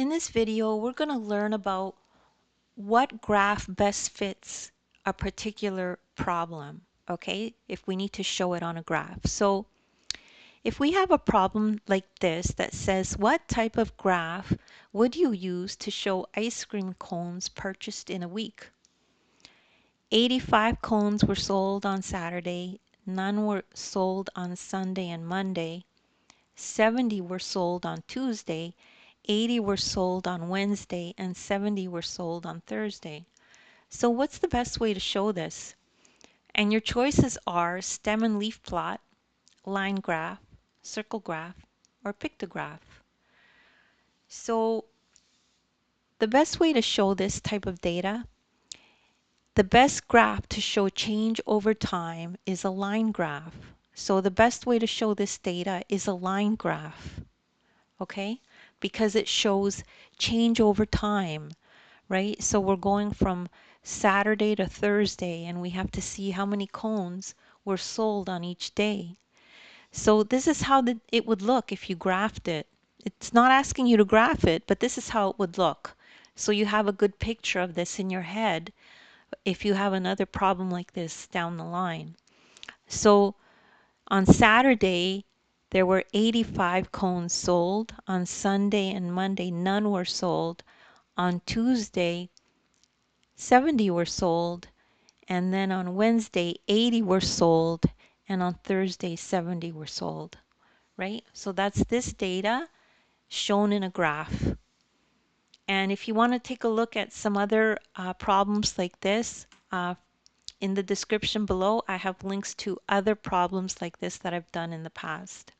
In this video, we're going to learn about what graph best fits a particular problem, okay, if we need to show it on a graph. So if we have a problem like this that says, what type of graph would you use to show ice cream cones purchased in a week? 85 cones were sold on Saturday, none were sold on Sunday and Monday, 70 were sold on Tuesday, 80 were sold on Wednesday, and 70 were sold on Thursday. So what's the best way to show this? And your choices are stem and leaf plot, line graph, circle graph, or pictograph. So the best way to show this type of data, the best graph to show change over time is a line graph. So the best way to show this data is a line graph. Okay, because it shows change over time, right? So we're going from Saturday to Thursday and we have to see how many cones were sold on each day. So this is how it would look if you graphed it. It's not asking you to graph it, but this is how it would look. So you have a good picture of this in your head if you have another problem like this down the line. So on Saturday, there were 85 cones sold. On Sunday and Monday, none were sold. On Tuesday, 70 were sold. And then on Wednesday, 80 were sold. And on Thursday, 70 were sold. Right? So that's this data shown in a graph. And if you want to take a look at some other problems like this, in the description below, I have links to other problems like this that I've done in the past.